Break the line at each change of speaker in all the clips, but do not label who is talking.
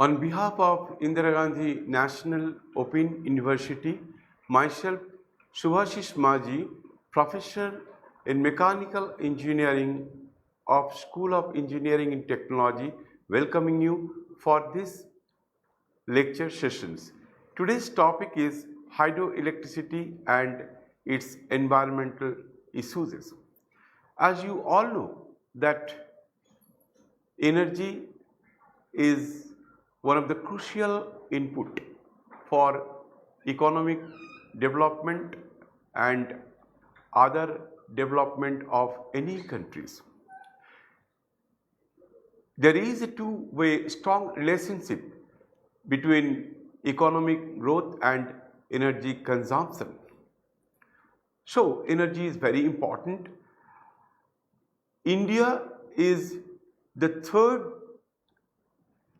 On behalf of Indira Gandhi National Open University, myself Subhashish Maji, Professor in Mechanical Engineering of School of Engineering and Technology, welcoming you for this lecture sessions. Today's topic is hydroelectricity and its environmental issues. As you all know that energy is one of the crucial input for economic development and other development of any countries. There is a two-way strong relationship between economic growth and energy consumption. So energy is very important. India is the third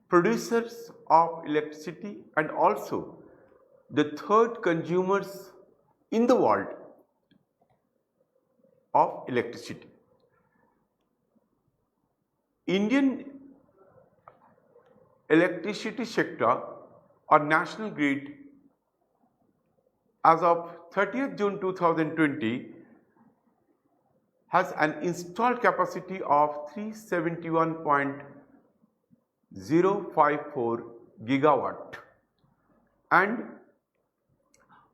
producers of electricity and also the third consumers in the world of electricity. Indian electricity sector or national grid as of 30th June 2020 has an installed capacity of 371.054 gigawatt, and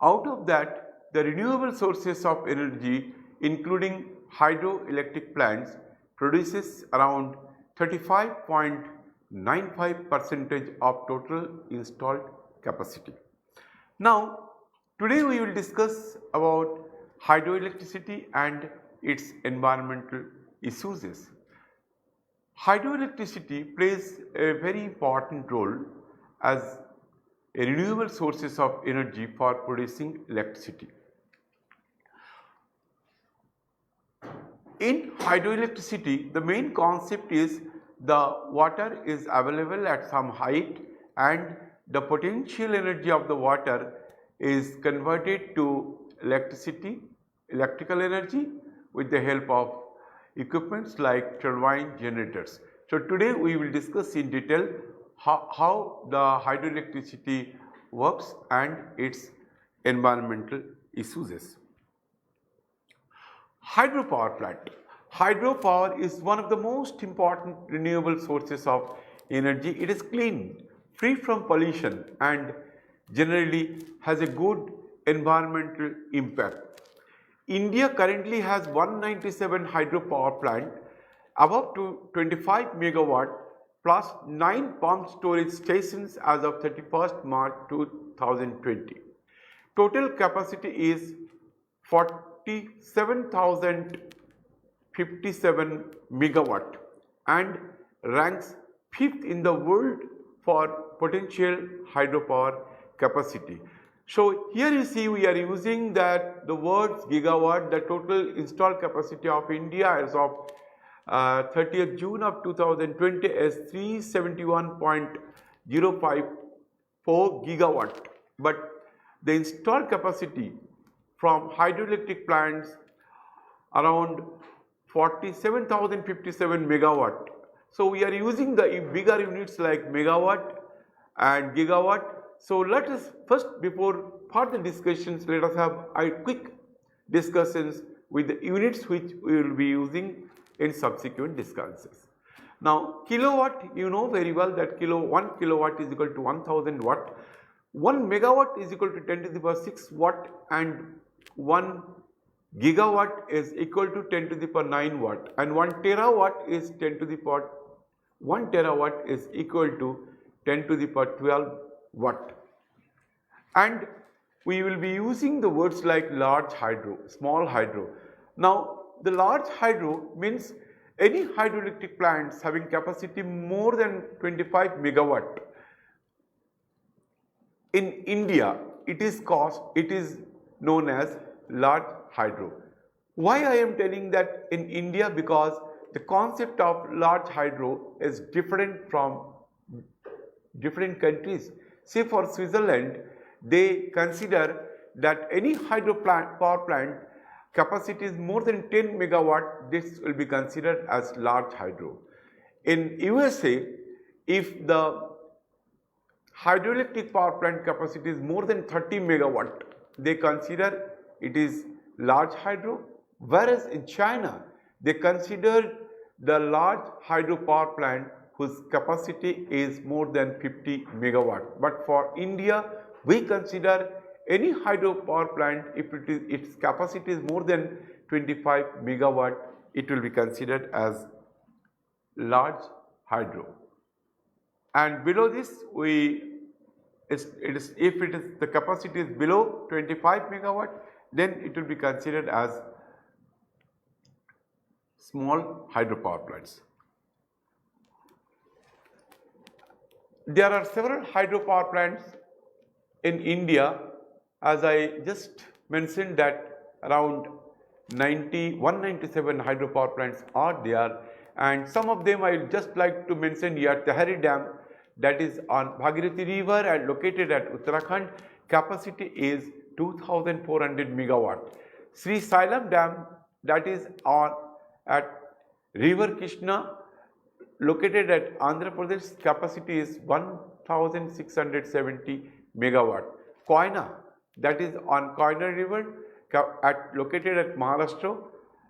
out of that the renewable sources of energy including hydroelectric plants produces around 35.95% of total installed capacity. Now today we will discuss about hydroelectricity and its environmental issues. Hydroelectricity plays a very important role as a renewable sources of energy for producing electricity. In hydroelectricity, the main concept is the water is available at some height and the potential energy of the water is converted to electrical energy with the help of equipments like turbine generators. So today we will discuss in detail how the hydroelectricity works and its environmental issues. Hydropower plant. Hydropower is one of the most important renewable sources of energy. It is clean, free from pollution and generally has a good environmental impact. India currently has 197 hydropower plant above to 25 megawatt plus 9 pump storage stations as of 31st March 2020. Total capacity is 47,057 megawatt and ranks 5th in the world for potential hydropower capacity. So here you see we are using that the words gigawatt, the total installed capacity of India as of 30th June of 2020 is 371.054 gigawatt, but the installed capacity from hydroelectric plants around 47,057 megawatt. So we are using the bigger units like megawatt and gigawatt. So let us first, before further discussions, let us have a quick discussions with the units which we will be using in subsequent discussions. Now kilowatt, you know very well that 1 kilowatt is equal to 1000 watt, 1 megawatt is equal to 10 to the power 6 watt and 1 gigawatt is equal to 10 to the power 9 watt and 1 terawatt is 10 to the power 1 terawatt is equal to 10 to the power 12 watt. And we will be using the words like large hydro, small hydro. Now the large hydro means any hydroelectric plants having capacity more than 25 megawatt. In India it is known as large hydro. Why I am telling that in India? Because the concept of large hydro is different from different countries. Say for Switzerland, they consider that any power plant capacity is more than 10 megawatt, this will be considered as large hydro. In USA, if the hydroelectric power plant capacity is more than 30 megawatt, they consider it is large hydro, whereas in China they consider the large hydro power plant whose capacity is more than 50 megawatt. But for India, we consider any hydro power plant, if its capacity is more than 25 megawatt, it will be considered as large hydro. And below this, if the capacity is below 25 megawatt, then it will be considered as small hydropower plants. There are several hydropower plants in India, as I just mentioned that around 197 hydropower plants are there, and some of them I will just like to mention here. Tehri Dam, that is on Bhagirathi River and located at Uttarakhand, capacity is 2400 megawatt. Sri Sailam Dam, that is at River Krishna, located at Andhra Pradesh, capacity is 1670 megawatt. Koyna, that is on Koyna River, located at Maharashtra,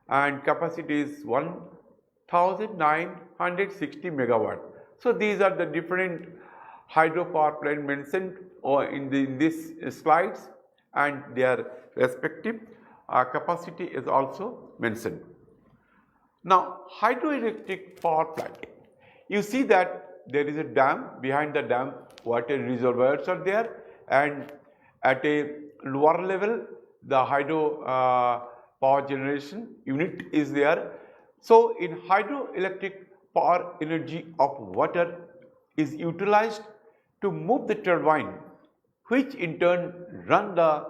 and capacity is 1960 megawatt. So these are the different hydropower plant mentioned in these slides, and their respective capacity is also mentioned. Now, hydroelectric power plant, you see that there is a dam, behind the dam water reservoirs are there, and at a lower level the hydro power generation unit is there. So in hydroelectric power, energy of water is utilized to move the turbine, which in turn run the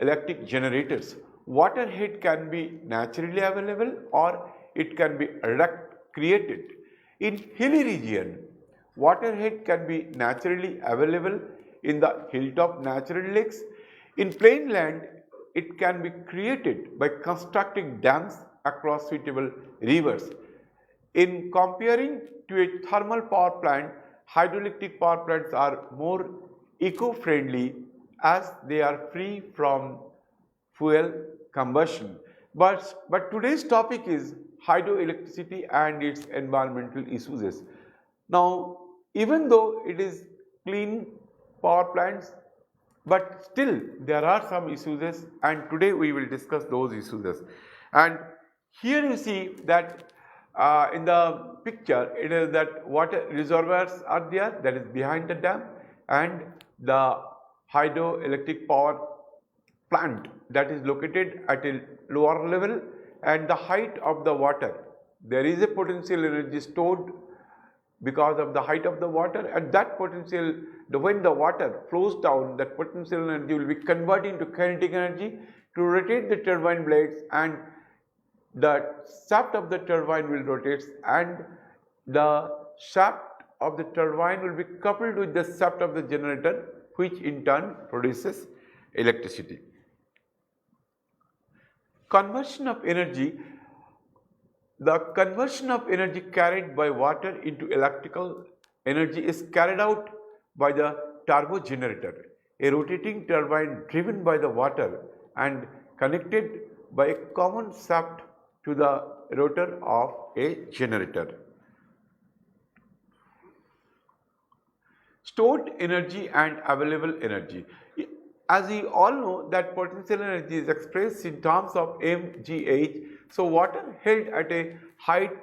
electric generators. Water heat can be naturally available or it can be created. In hilly region, water heat can be naturally available in the hilltop natural lakes. In plain land, it can be created by constructing dams across suitable rivers. In comparing to a thermal power plant, hydroelectric power plants are more eco-friendly as they are free from fuel combustion. But today's topic is hydroelectricity and its environmental issues. Now, even though it is clean power plants, but still there are some issues, and today we will discuss those issues. And here you see that in the picture, it is that water reservoirs are there, that is behind the dam, and the hydroelectric power plant that is located at a lower level, and the height of the water, there is a potential energy stored because of the height of the water, and that potential, when the water flows down, that potential energy will be converted into kinetic energy to rotate the turbine blades, and the shaft of the turbine will rotate, and the shaft of the turbine will be coupled with the shaft of the generator, which in turn produces electricity. Conversion of energy. The conversion of energy carried by water into electrical energy is carried out by the turbo generator, a rotating turbine driven by the water and connected by a common shaft to the rotor of a generator. Stored energy and available energy. As we all know that potential energy is expressed in terms of mgh. So water held at a height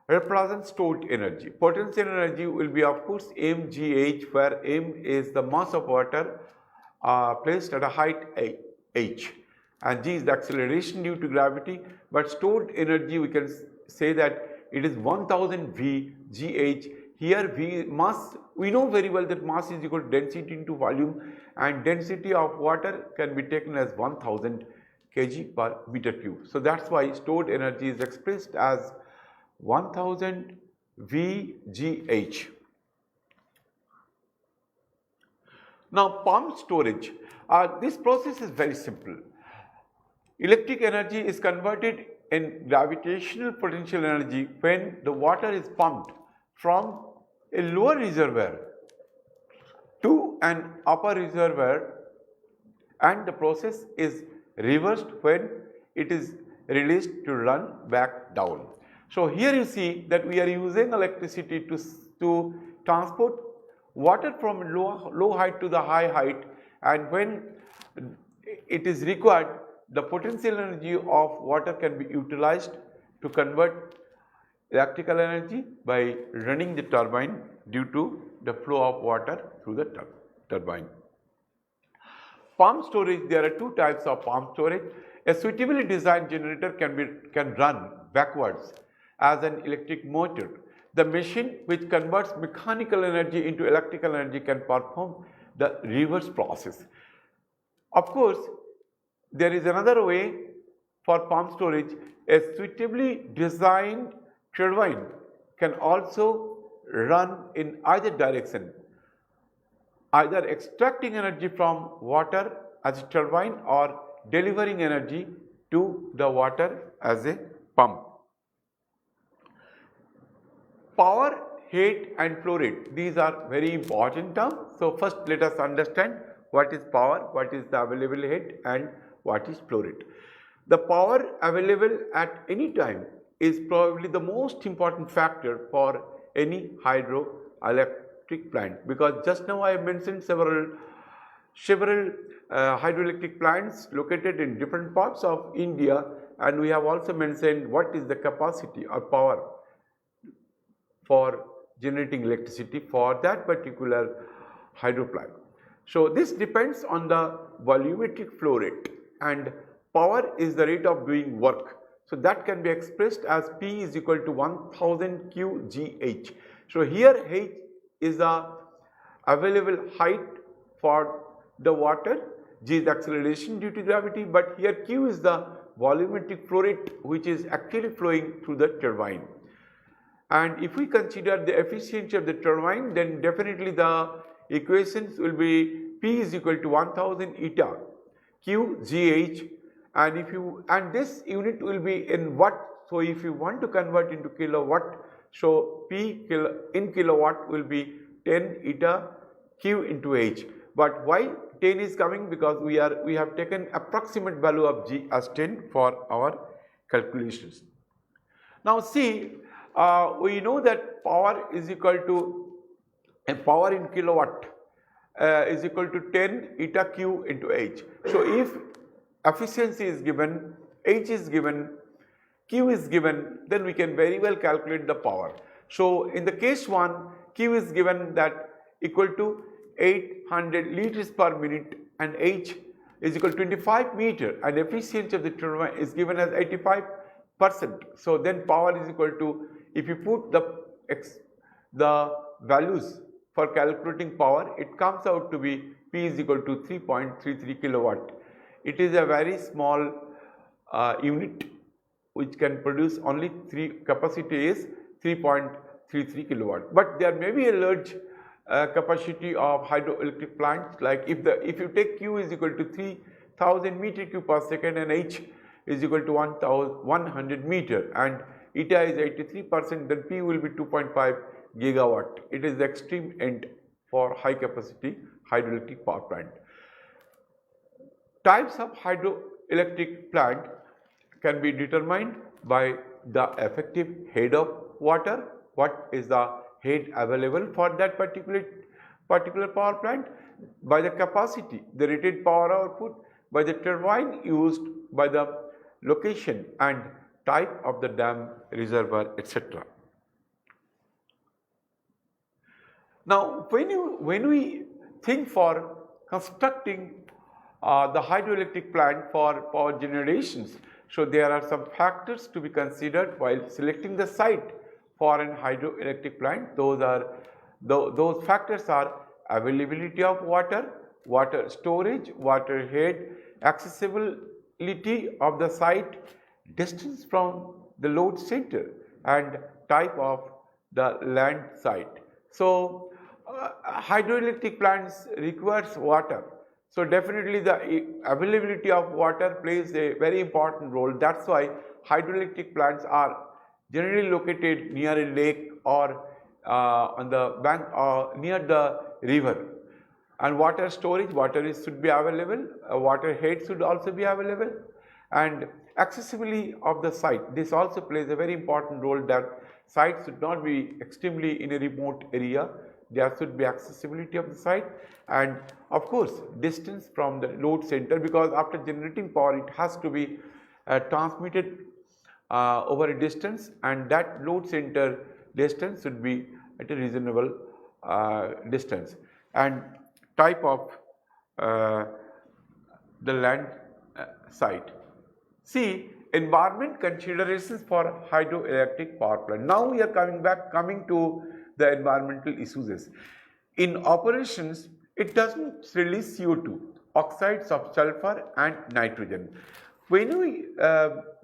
represents stored energy. Potential energy will be of course mgh, where m is the mass of water placed at a height h, and g is the acceleration due to gravity. But stored energy, we can say that it is 1000 V gh. Here V mass, we know very well that mass is equal to density into volume, and density of water can be taken as 1000 kg per meter cube. So that's why stored energy is expressed as 1000 VGH. Now pumped storage. This process is very simple. Electric energy is converted in gravitational potential energy when the water is pumped from a lower reservoir to an upper reservoir, and the process is reversed when it is released to run back down. So, here you see that we are using electricity to transport water from low height to the high height, and when it is required, the potential energy of water can be utilized to convert electrical energy by running the turbine due to the flow of water through the turbine. Pump storage, there are two types of pump storage. A suitably designed generator can run backwards as an electric motor. The machine which converts mechanical energy into electrical energy can perform the reverse process. Of course, there is another way for pump storage. A suitably designed turbine can also run in either direction, either extracting energy from water as a turbine or delivering energy to the water as a pump. Power, heat and flow rate, these are very important terms. So, first let us understand what is power, what is the available heat and what is flow rate. The power available at any time is probably the most important factor for any hydroelectric plant, because just now I have mentioned several hydroelectric plants located in different parts of India, and we have also mentioned what is the capacity or power for generating electricity for that particular hydro plant. So, this depends on the volumetric flow rate, and power is the rate of doing work. So, that can be expressed as P is equal to 1000 QGH. So, here H is the available height for the water, G is acceleration due to gravity, but here Q is the volumetric flow rate which is actually flowing through the turbine. And if we consider the efficiency of the turbine, then definitely the equations will be P is equal to 1000 eta QGH, and this unit will be in watt. So, if you want to convert into kilowatt, so P in kilowatt will be 10 eta Q into H. But why 10 is coming? Because we have taken approximate value of G as 10 for our calculations. Now, see, we know that power is equal to power in kilowatt is equal to 10 eta Q into H. So, if efficiency is given, H is given, Q is given, then we can very well calculate the power. So, in the case 1, Q is given that equal to 800 liters per minute and H is equal to 25 meter, and efficiency of the turbine is given as 85%. So, then power is equal to, if you put the values for calculating power, it comes out to be P is equal to 3.33 kilowatt. It is a very small unit which can produce only capacity is 3.33 kilowatt, but there may be a large capacity of hydroelectric plants, like if you take Q is equal to 3000 meter cube per second and H is equal to 1100 meter and eta is 83%, then P will be 2.5 gigawatt. It is the extreme end for high capacity hydroelectric power plant. Types of hydroelectric plant can be determined by the effective head of water, what is the head available for that particular power plant, by the capacity, the rated power output, by the turbine used, by the location and type of the dam, reservoir, etc. Now, when we think for constructing the hydroelectric plant for power generations, so there are some factors to be considered while selecting the site for an hydroelectric plant. Those factors are availability of water, water storage, water head, accessibility of the site, distance from the load center and type of the land site. So, hydroelectric plants requires water. So, definitely the availability of water plays a very important role. That is why hydroelectric plants are generally located near a lake or on the bank or near the river. And water storage, should be available, water head should also be available, and accessibility of the site. This also plays a very important role, that site should not be extremely in a remote area. There should be accessibility of the site, and of course distance from the load center, because after generating power it has to be transmitted over a distance, and that load center distance should be at a reasonable distance. And type of the land site. See, environment considerations for hydroelectric power plant. Now we are coming to the environmental issues. In operations, it doesn't release CO2, oxides of sulfur and nitrogen. When we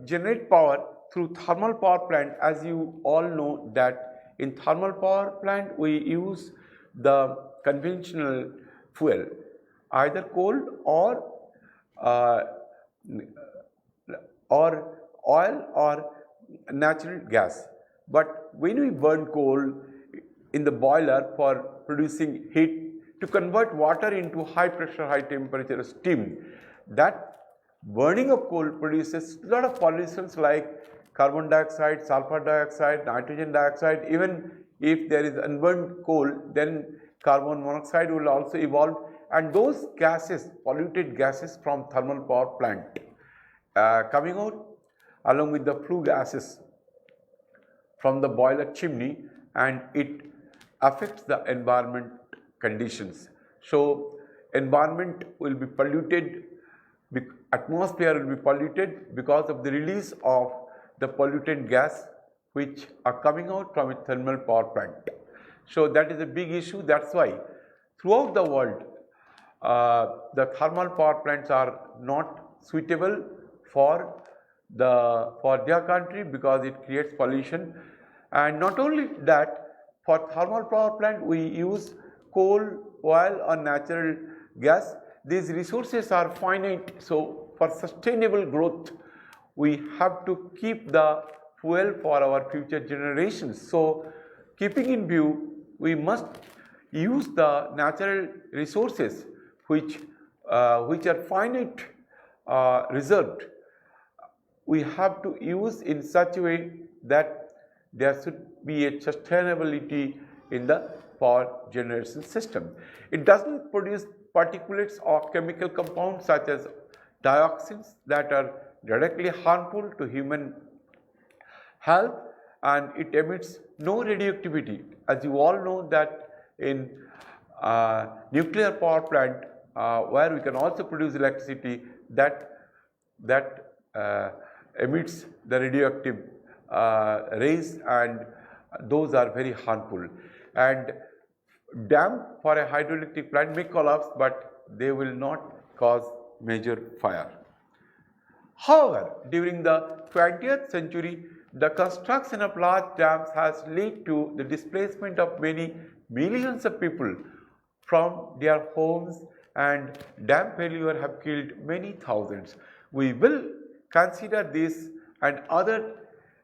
generate power through thermal power plant, as you all know that in thermal power plant we use the conventional fuel, either coal or oil or natural gas. But when we burn coal in the boiler for producing heat to convert water into high pressure, high temperature steam, that burning of coal produces a lot of pollutions like carbon dioxide, sulfur dioxide, nitrogen dioxide. Even if there is unburned coal, then carbon monoxide will also evolve, and those gases, polluted gases from thermal power plant coming out along with the flue gases from the boiler chimney, and it affects the environment conditions. So environment will be polluted, atmosphere will be polluted because of the release of the pollutant gas which are coming out from a thermal power plant. So that is a big issue. That's why throughout the world the thermal power plants are not suitable for their country, because it creates pollution. And not only that, for thermal power plant we use coal, oil or natural gas. These resources are finite, so for sustainable growth we have to keep the fuel for our future generations. So keeping in view, we must use the natural resources which are finite reserved. We have to use in such a way that there should be a sustainability in the power generation system. It doesn't produce particulates or chemical compounds such as dioxins that are directly harmful to human health, and it emits no radioactivity. As you all know that in nuclear power plant where we can also produce electricity, that emits the radioactive rays, and those are very harmful. And dam for a hydroelectric plant may collapse, but they will not cause major fire. However, during the 20th century, the construction of large dams has led to the displacement of many millions of people from their homes, and dam failure have killed many thousands. We will consider this and other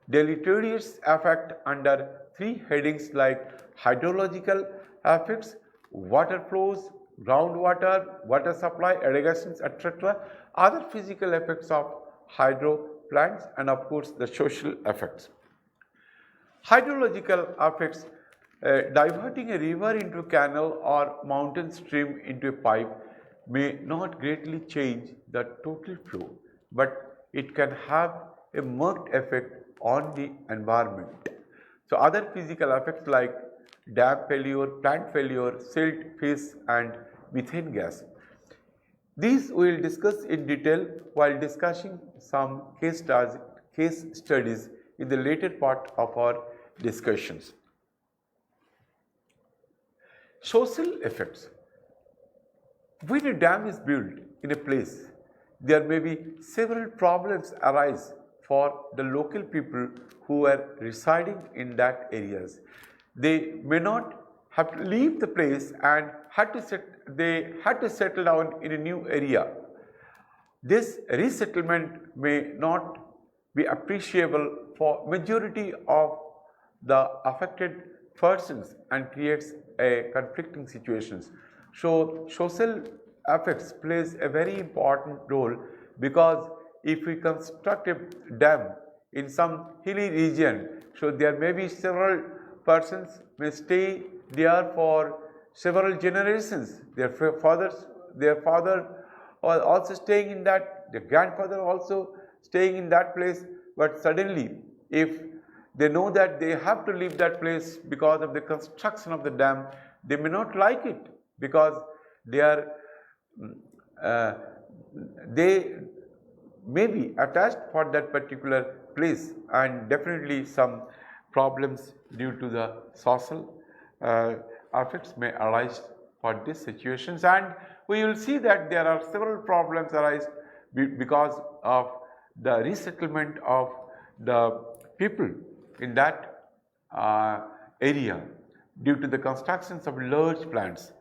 deleterious effects under three headings like hydrological effects, water flows, groundwater, water supply, irrigations, etc., other physical effects of hydro plants, and of course the social effects. Hydrological effects, diverting a river into a canal or mountain stream into a pipe may not greatly change the total flow, but it can have a marked effect on the environment. So other physical effects like dam failure, plant failure, silt, fish and methane gas. These we will discuss in detail while discussing some case studies in the later part of our discussions. Social effects. When a dam is built in a place, there may be several problems arise for the local people who are residing in that areas. They may not have to leave the place and they had to settle down in a new area. This resettlement may not be appreciable for majority of the affected persons and creates a conflicting situations. So social effects plays a very important role, because if we construct a dam in some hilly region, so there may be several persons may stay there for several generations. Their father are also staying in that, their grandfather also staying in that place. But suddenly, if they know that they have to leave that place because of the construction of the dam, they may not like it, because they are uh, they may be attached for that particular place, and definitely some problems due to the social effects may arise for these situations. And we will see that there are several problems arise because of the resettlement of the people in that area due to the constructions of large plants.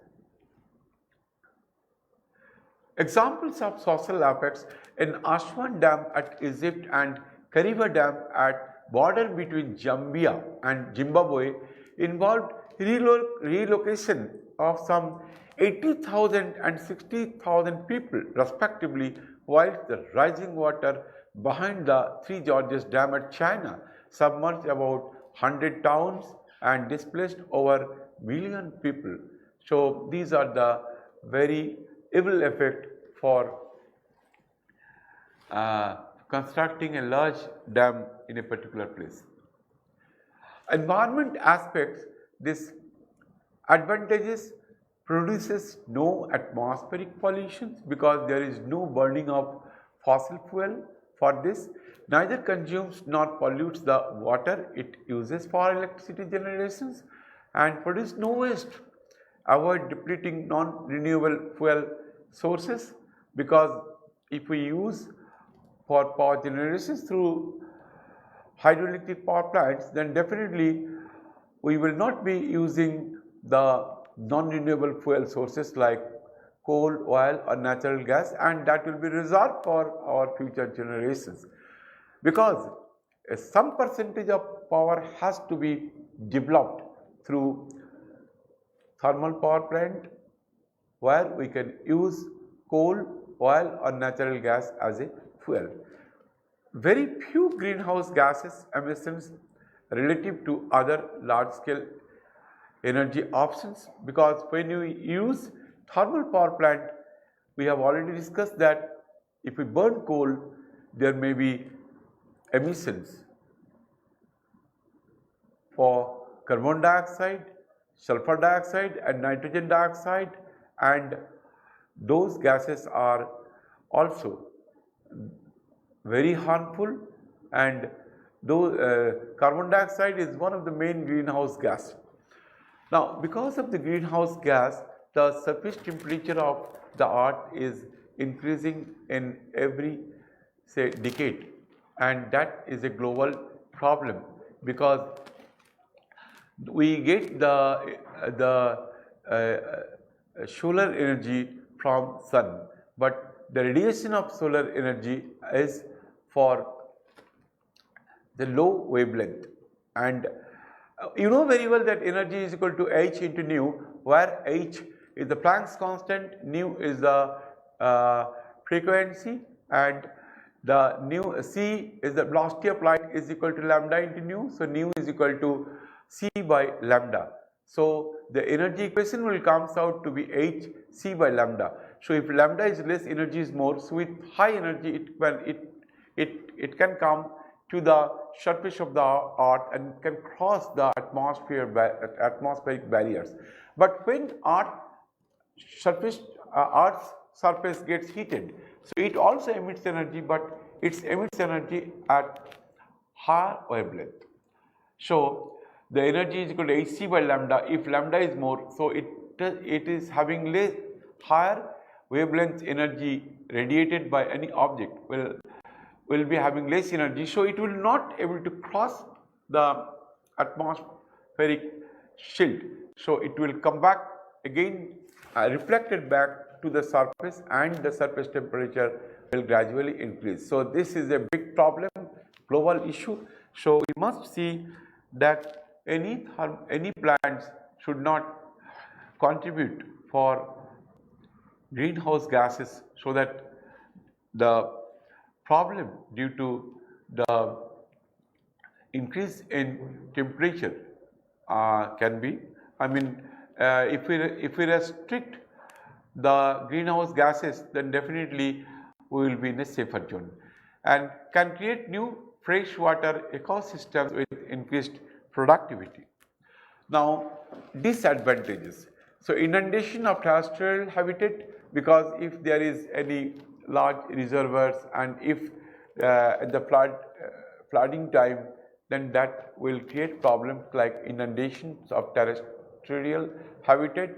Examples of social effects in Aswan Dam at Egypt and Kariba Dam at border between Zambia and Zimbabwe involved relocation of some 80,000 and 60,000 people respectively, while the rising water behind the Three Gorges Dam at China submerged about 100 towns and displaced over million people. So these are the very evil effect for constructing a large dam in a particular place. Environment aspects, this advantages produces no atmospheric pollution because there is no burning of fossil fuel for this, neither consumes nor pollutes the water it uses for electricity generations, and produce no waste, avoid depleting non-renewable fuel sources, because if we use for power generations through hydroelectric power plants, then definitely we will not be using the non-renewable fuel sources like coal, oil or natural gas, and that will be reserved for our future generations, because some percentage of power has to be developed through thermal power plant, where we can use coal, oil or natural gas as a fuel. Very few greenhouse gases emissions relative to other large scale energy options, because when you use thermal power plant, we have already discussed that if we burn coal, there may be emissions for carbon dioxide, sulfur dioxide and nitrogen dioxide, and those gases are also very harmful, and though carbon dioxide is one of the main greenhouse gas. Now, because of the greenhouse gas, the surface temperature of the earth is increasing in every decade, and that is a global problem, because we get the solar energy from sun, but the radiation of solar energy is for the low wavelength, and you know very well that energy is equal to H into nu, where H is the Planck's constant, nu is the frequency, and the nu C is the velocity of light is equal to lambda into nu. So nu is equal to C by lambda. So the energy equation will comes out to be H C by lambda. So if lambda is less, energy is more. So with high energy, it can come to the surface of the earth and can cross the atmospheric barriers. But when Earth's surface gets heated, so it also emits energy, but it emits energy at higher wavelength. So the energy is equal to Hc by lambda. If lambda is more, so it is having higher wavelength energy radiated by any object will be having less energy, so it will not able to cross the atmospheric shield. So it will come back again, reflected back to the surface, and the surface temperature will gradually increase. So this is a big problem, global issue. So we must see that any plants should not contribute for greenhouse gases, so that the problem due to the increase in temperature can be, if we restrict the greenhouse gases, then definitely we will be in a safer zone, and can create new freshwater ecosystems with increased productivity. Now, disadvantages. So, inundation of terrestrial habitat, because if there is any large reservoirs and if at the flooding time, then that will create problems like inundations of terrestrial habitat,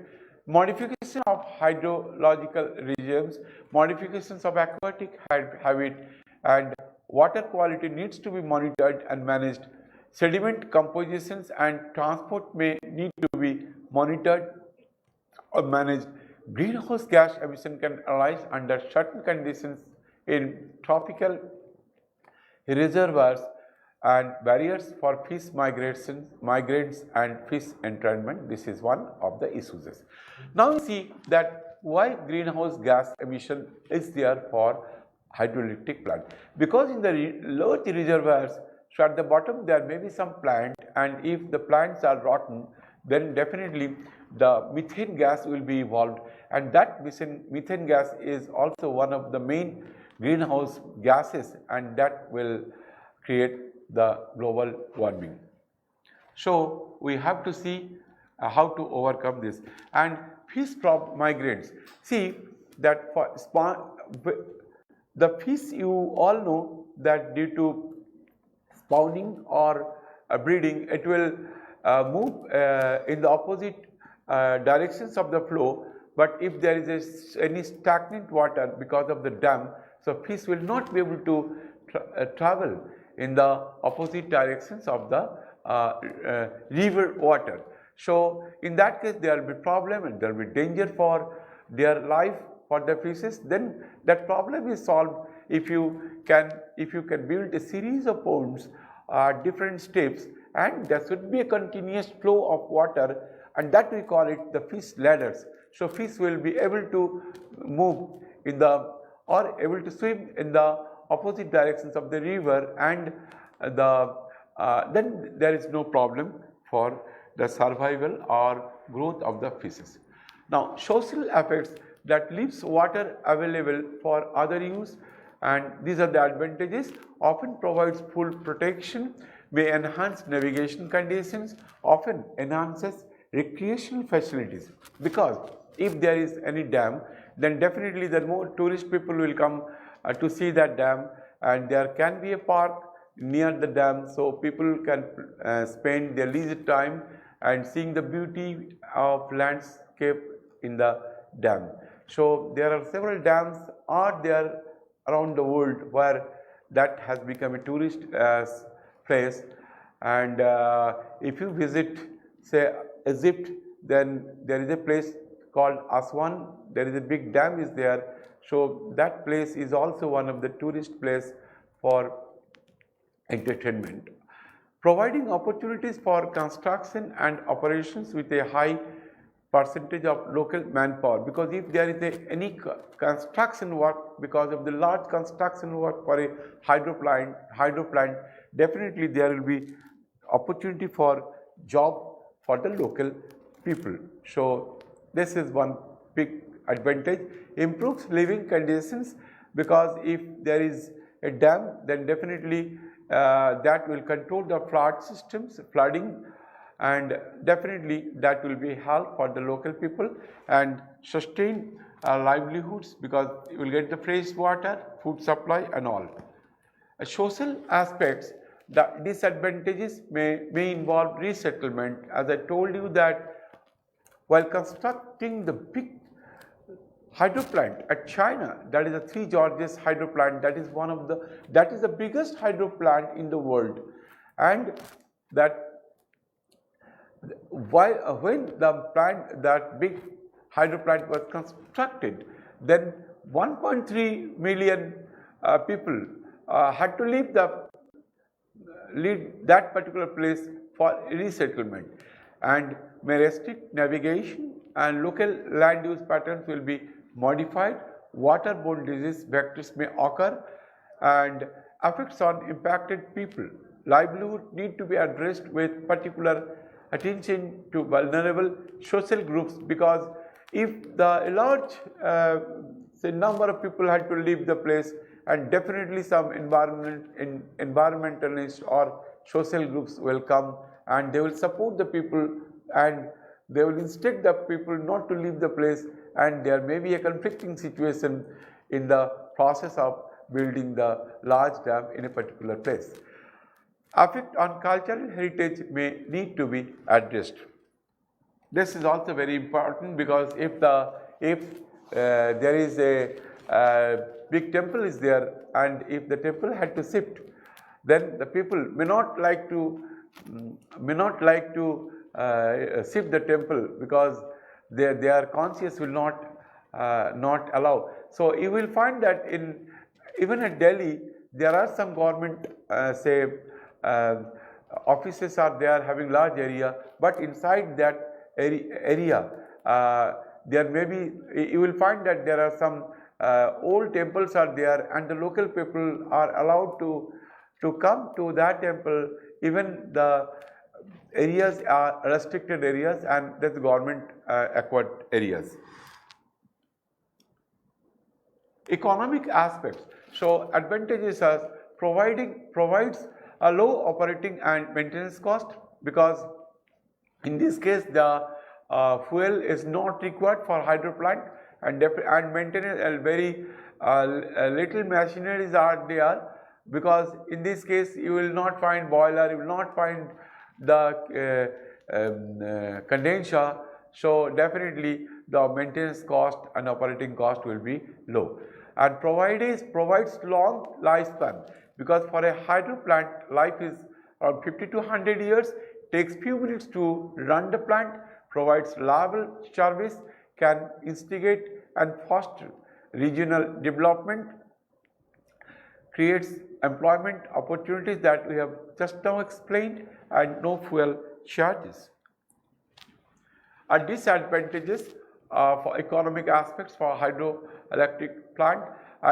modification of hydrological regimes, modifications of aquatic habit, and water quality needs to be monitored and managed. Sediment compositions and transport may need to be monitored or managed. Greenhouse gas emission can arise under certain conditions in tropical reservoirs, and barriers for fish migrants and fish entrainment. This is one of the issues. Now we see that why greenhouse gas emission is there for hydroelectric plant, because in the large reservoirs, so at the bottom there may be some plant, and if the plants are rotten, then definitely the methane gas will be evolved, and that methane gas is also one of the main greenhouse gases, and that will create the global warming. So we have to see how to overcome this. And fish migrants, see that for the fish, you all know that due to spawning or breeding, it will move in the opposite directions of the flow, but if there is any stagnant water because of the dam, so fish will not be able to travel in the opposite directions of the river water. So in that case there will be problem and there will be danger for their life, for the fishes. Then that problem is solved if you can build a series of ponds, different steps, and there should be a continuous flow of water, and that we call it the fish ladders. So fish will be able to move in the or able to swim in the opposite directions of the river, and then there is no problem for the survival or growth of the fishes. Now, social effects, that leaves water available for other use, and these are the advantages. Often provides full protection, may enhance navigation conditions, often enhances recreational facilities, because if there is any dam, then definitely the more tourist people will come to see that dam, and there can be a park near the dam, so people can spend their leisure time and seeing the beauty of landscape in the dam. So there are several dams are there around the world where that has become a tourist place, and if you visit say Egypt, then there is a place called Aswan, there is a big dam is there, so that place is also one of the tourist place for entertainment. Providing opportunities for construction and operations with a high percentage of local manpower, because if there is any construction work, because of the large construction work for a hydro plant, definitely there will be opportunity for job for the local people. So this is one big advantage. Improves living conditions, because if there is a dam, then definitely that will control the flooding, and definitely that will be help for the local people and sustain livelihoods, because you will get the fresh water, food supply and all. Social aspects, the disadvantages may involve resettlement. As I told you that while constructing the big hydro plant at China, that is the Three Gorges hydro plant, that is the biggest hydro plant in the world, and that when that big hydro plant was constructed, then 1.3 million people had to leave that particular place for resettlement, and may restrict navigation, and local land use patterns will be modified, waterborne disease vectors may occur, and effects on impacted people. Livelihood need to be addressed with particular attention to vulnerable social groups, because if the large say number of people had to leave the place, and definitely some environmentalists or social groups will come and they will support the people and they will instruct the people not to leave the place, and there may be a conflicting situation in the process of building the large dam in a particular place. Effect on cultural heritage may need to be addressed. This is also very important, because if there is a big temple is there, and if the temple had to shift, then the people may not like to shift the temple, because their conscience will not allow. So you will find that even at Delhi there are some government offices are there having large area, but inside that area there may be, you will find that there are some old temples are there, and the local people are allowed to come to that temple. Even the areas are restricted areas, and that's government acquired areas. Economic aspects. So advantages as provides a low operating and maintenance cost, because in this case the fuel is not required for hydro plant, and maintenance and very little machineries are there, because in this case you will not find boiler, you will not find the condenser. So definitely the maintenance cost and operating cost will be low. And provides long lifespan, because for a hydro plant life is around 50 to 100 years, takes few minutes to run the plant, provides reliable service, can instigate and foster regional development, creates employment opportunities that we have just now explained, and no fuel charges. And disadvantages for economic aspects for hydroelectric plant,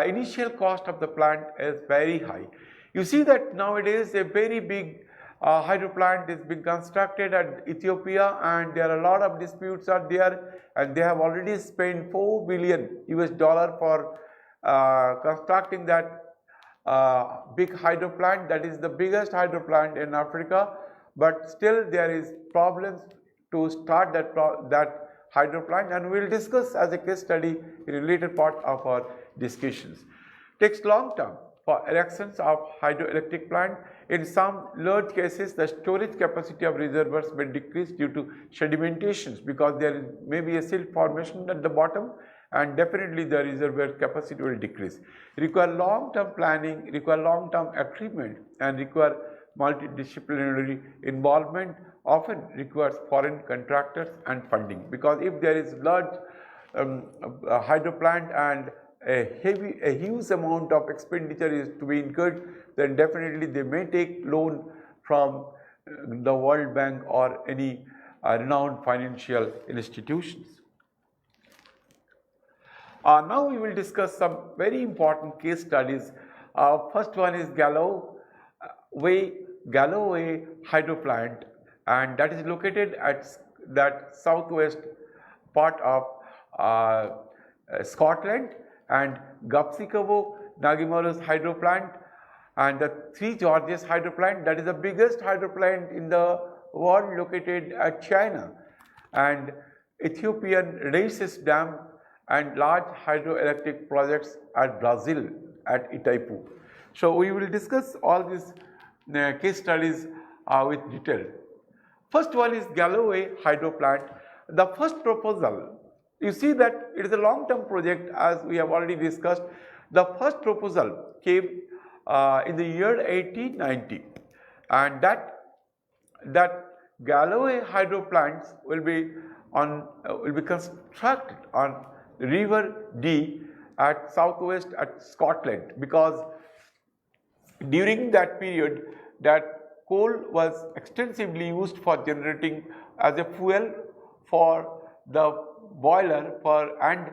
initial cost of the plant is very high. You see that nowadays a very big hydro plant is being constructed at Ethiopia, and there are a lot of disputes are there, and they have already spent $4 billion for constructing that big hydro plant. That is the biggest hydro plant in Africa, but still there is problems to start that hydro plant, and we will discuss as a case study in a later part of our discussions. Takes long time for erections of hydroelectric plant. In some large cases, the storage capacity of reservoirs may decrease due to sedimentations, because there may be a silt formation at the bottom, and definitely the reservoir capacity will decrease. Require long-term planning, require long-term agreement, and require multidisciplinary involvement, often requires foreign contractors and funding, because if there is large hydro plant and a huge amount of expenditure is to be incurred, then definitely they may take loan from the World Bank or any renowned financial institutions. Now we will discuss some very important case studies. First one is Galloway hydro plant, and that is located at that southwest part of Scotland, and Gapsikovo Nagimaros hydro plant, and the Three Georges hydro plant, that is the biggest hydro plant in the world, located at China, and Ethiopian Raises Dam, and large hydroelectric projects at Brazil at Itaipu. So we will discuss all these case studies with detail. First one is Galloway hydro plant. The first proposal, you see that it is a long-term project, as we have already discussed. The first proposal came in the year 1890, and that Galloway hydro plants will be constructed on River Dee at southwest at Scotland, because during that period that coal was extensively used for generating as a fuel for the boiler and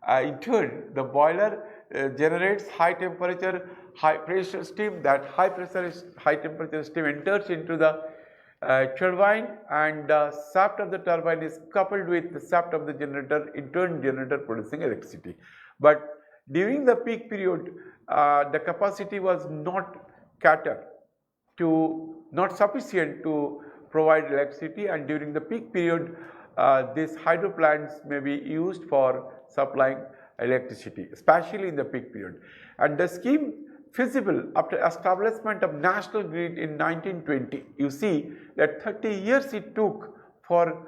in turn, the boiler generates high temperature, high pressure steam. That high pressure, high temperature steam enters into the turbine, and the shaft of the turbine is coupled with the shaft of the generator, in turn generator producing electricity. But during the peak period, the capacity was not sufficient to provide electricity, and during the peak period, these hydro plants may be used for supplying electricity, especially in the peak period. And the scheme feasible after establishment of national grid in 1920. You see that 30 years it took for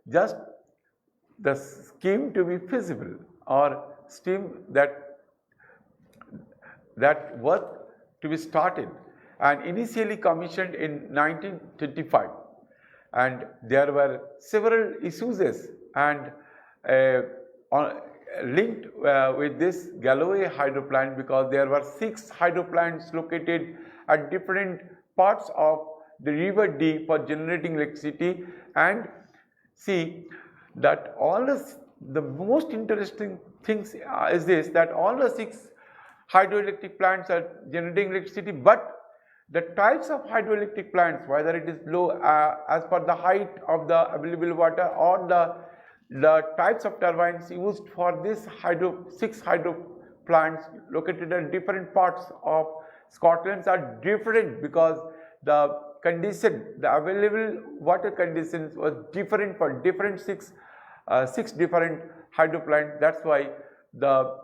just the scheme to be feasible, or scheme that work to be started, and initially commissioned in 1925. And there were several issues and linked with this Galloway hydro plant, because there were 6 hydro plants located at different parts of the river Dee for generating electricity. And see that all the most interesting things is this, that all the 6 hydroelectric plants are generating electricity, but the types of hydroelectric plants, whether it is low as per the height of the available water, or the types of turbines used for this 6 hydro plants located at different parts of Scotland are different, because the available water conditions was different for different 6 different hydro plants. That's why the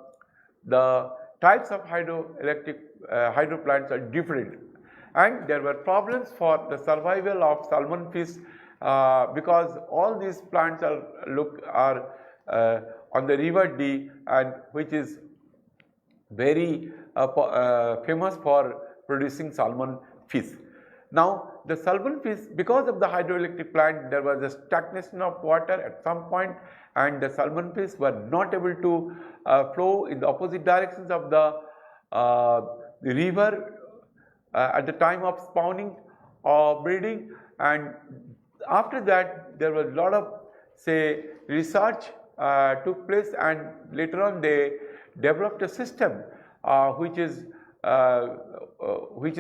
types of hydro plants are different. And there were problems for the survival of salmon fish, because all these plants are on the river Dee, and which is very famous for producing salmon fish. Now the salmon fish, because of the hydroelectric plant, there was a stagnation of water at some point, and the salmon fish were not able to flow in the opposite directions of the river at the time of spawning or breeding. And after that, there was a lot of research took place, and later on they developed a system which is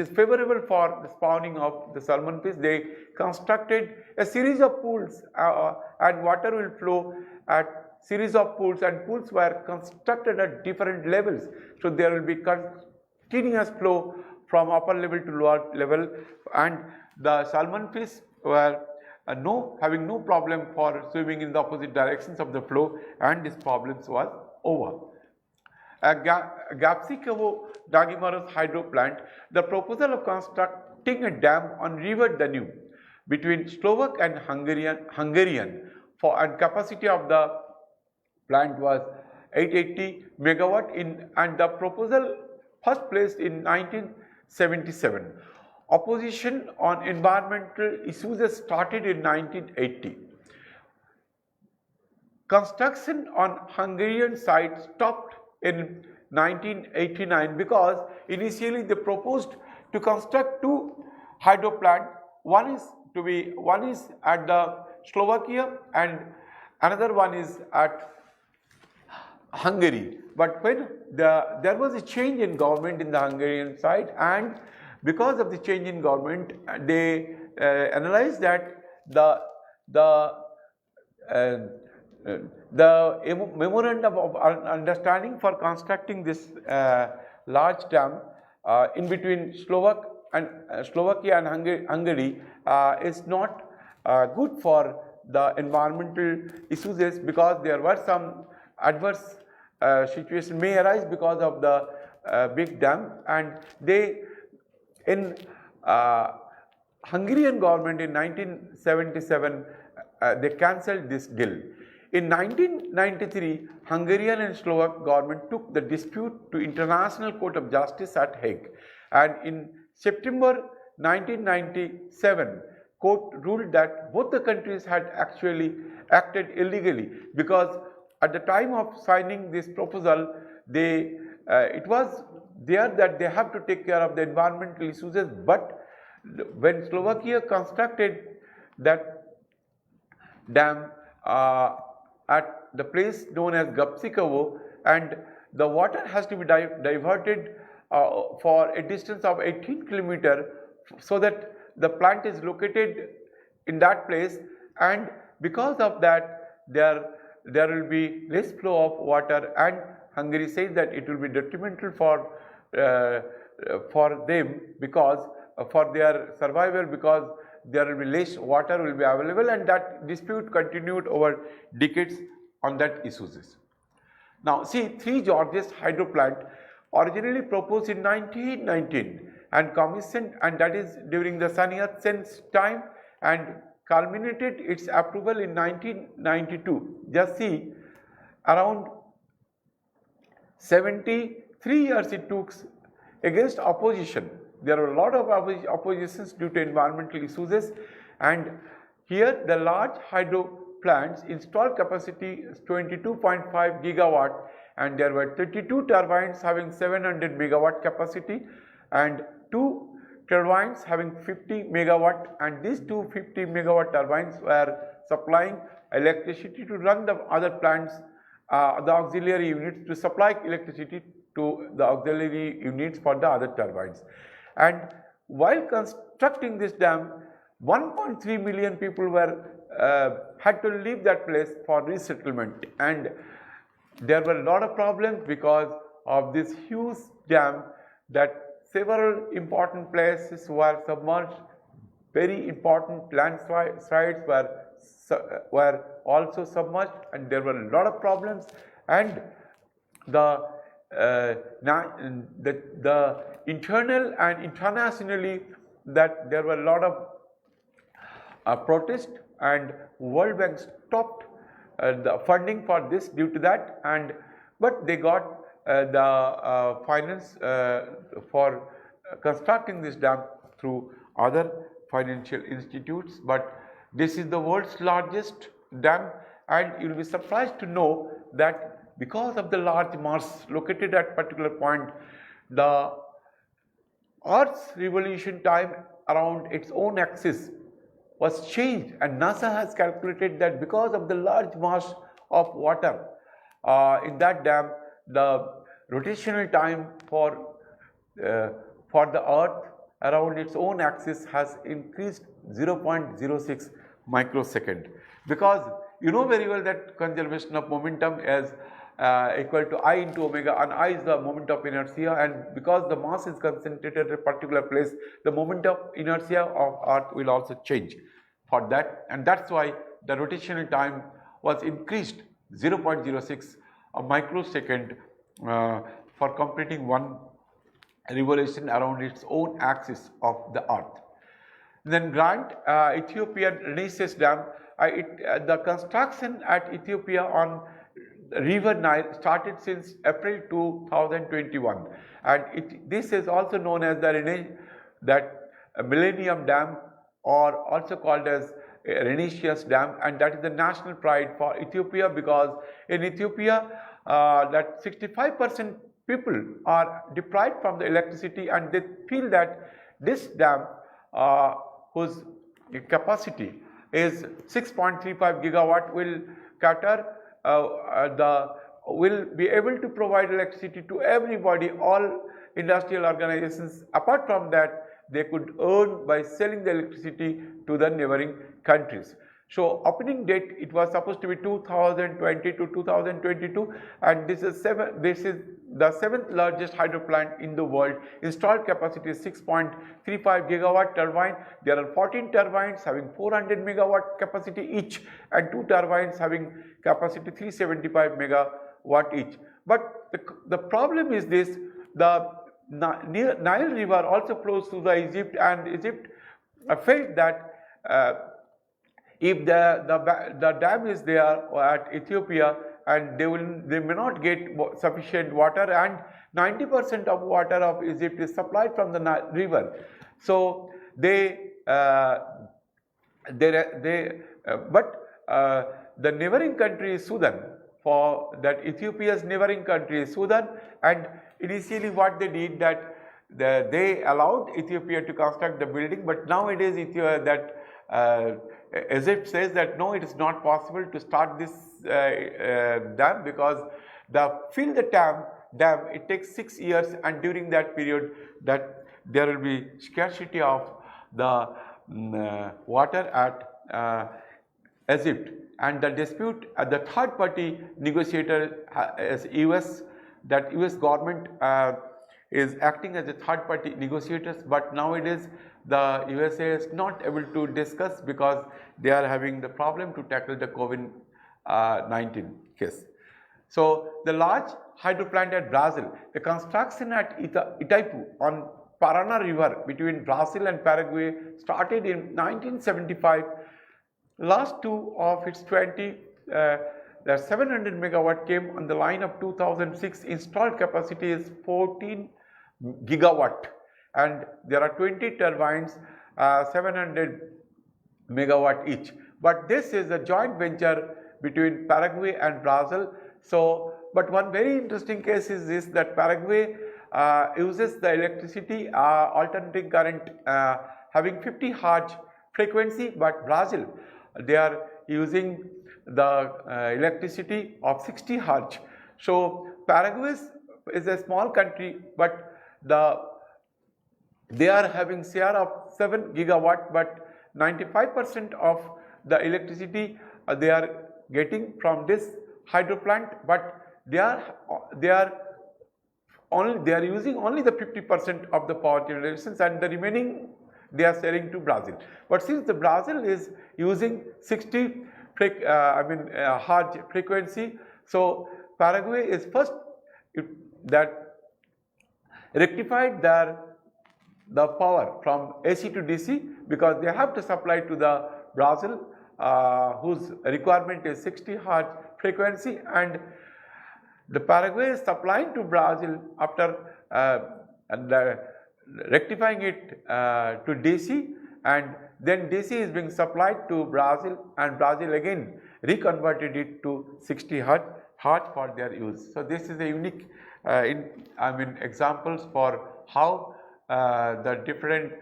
favorable for the spawning of the salmon fish. They constructed a series of pools, and water will flow at series of pools, and pools were constructed at different levels. So there will be continuous flow from upper level to lower level, and the salmon fish were having no problem for swimming in the opposite directions of the flow, and this problem was over. Gapsikovo Dagimaros hydro plant, the proposal of constructing a dam on river Danube between Slovak and Hungarian and capacity of the plant was 880 megawatt and the proposal first placed in 1977. Opposition on environmental issues started in 1980. Construction on Hungarian side stopped in 1989 because initially they proposed to construct 2 hydro plants. One is at the Slovakia and another one is at Hungary. But when there was a change in government in the Hungarian side, and because of the change in government, they analyzed that the memorandum of understanding for constructing this large dam in between Slovakia and Hungary is not good for the environmental issues, because there were some adverse situation may arise because of the big dam, and they in Hungarian government in 1977 they cancelled this deal. In 1993, Hungarian and Slovak government took the dispute to International Court of Justice at Hague, and in September 1997, court ruled that both the countries had actually acted illegally, because at the time of signing this proposal, it was there that they have to take care of the environmental issues, but when Slovakia constructed that dam, at the place known as Gapsikovo, and the water has to be diverted for a distance of 18 km so that the plant is located in that place, and because of that there will be less flow of water, and Hungary says that it will be detrimental for them, because for their survival, because there will be less water will be available, and that dispute continued over decades on that issues. Now see, Three Gorges hydro plant originally proposed in 1919 and commissioned, and that is during the Sun Yat-sen's time, and culminated its approval in 1992. Just see, around 73 years it took against opposition. There were a lot of oppositions due to environmental issues, and here the large hydro plants installed capacity is 22.5 gigawatt, and there were 32 turbines having 700 megawatt capacity and 2 turbines having 50 megawatt, and these two 50 megawatt turbines were supplying electricity to run the other plants, the auxiliary units, to supply electricity to the auxiliary units for the other turbines. And while constructing this dam, 1.3 million people were had to leave that place for resettlement, and there were a lot of problems because of this huge dam, that several important places were submerged, very important landslides were also submerged, and there were a lot of problems, and the internal and internationally that there were a lot of protests, and World Bank stopped the funding for this due to that, but they got the finance for constructing this dam through other financial institutes. But this is the world's largest dam, and you will be surprised to know that because of the large mass located at particular point, the Earth's revolution time around its own axis was changed, and NASA has calculated that because of the large mass of water in that dam, the rotational time for the Earth around its own axis has increased 0.06 microsecond, because you know very well that conservation of momentum is equal to I into omega, and I is the moment of inertia, and because the mass is concentrated at a particular place, the moment of inertia of Earth will also change for that, and that's why the rotational time was increased 0.06 a microsecond for completing one revolution around its own axis of the Earth. Then Grand Ethiopian Renaissance Dam, the construction at Ethiopia on River Nile started since April 2021, and this is also known as the Millennium Dam, or also called as Renaissance Dam, and that is the national pride for Ethiopia, because in Ethiopia that 65% people are deprived from the electricity, and they feel that this dam whose capacity is 6.35 gigawatt will cater will be able to provide electricity to everybody, all industrial organizations. Apart from that, they could earn by selling the electricity to the neighboring countries. So opening date, it was supposed to be 2020 to 2022, and this is the seventh largest hydro plant in the world. Installed capacity is 6.35 gigawatt turbine. There are 14 turbines having 400 megawatt capacity each, and 2 turbines having capacity 375 megawatt each. But the problem is this: the Nile River also flows through the Egypt, and Egypt felt that if the dam is there at Ethiopia, and they may not get sufficient water, and 90% of water of Egypt is supplied from the Nile River. So the neighboring country is Sudan. For that, Ethiopia's neighboring country is Sudan, and initially what they did, that they allowed Ethiopia to construct the building, but nowadays Egypt says that no, it is not possible to start this dam because fill the dam it takes 6 years, and during that period that there will be scarcity of the water at Egypt, and the dispute at the third party negotiator is US, that US government is acting as a third party negotiators, but nowadays the USA is not able to discuss because they are having the problem to tackle the COVID-19 case. So the large hydro plant at Brazil, the construction at Itaipu on Paraná River between Brazil and Paraguay started in 1975. Last two of its 20, the 700 megawatt came on the line of 2006. Installed capacity is 14 gigawatt, and there are 20 turbines, 700 megawatt each. But this is a joint venture between Paraguay and Brazil. So, but one very interesting case is this, that Paraguay uses the electricity alternating current having 50 Hz frequency, but Brazil they are using the electricity of 60 Hz. So Paraguay is a small country, but they are having share of 7 gigawatt, but 95% of the electricity they are getting from this hydro plant, but they are using only the 50% of the power generations, and the remaining they are selling to Brazil. But since the Brazil is using 60 Hz frequency, so Paraguay is first that rectified the power from AC to DC, because they have to supply to the Brazil whose requirement is 60 Hz frequency, and the Paraguay is supplying to Brazil after rectifying it to DC, and then DC is being supplied to Brazil, and Brazil again reconverted it to 60 Hz for their use. So this is a unique examples for how the different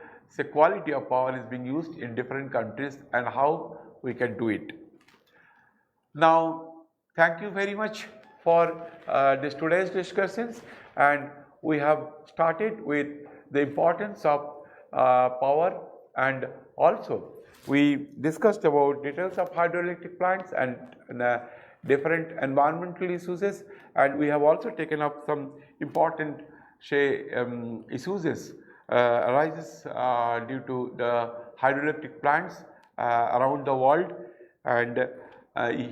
quality of power is being used in different countries and how we can do it. Now, thank you very much for today's discussions, and we have started with the importance of power, and also we discussed about details of hydroelectric plants and different environmental issues, and we have also taken up some important issues arises due to the hydroelectric plants around the world, and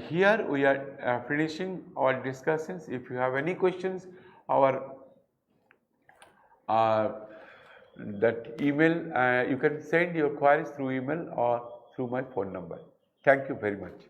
here we are finishing our discussions. If you have any questions, our that email, you can send your queries through email or through my phone number. Thank you very much.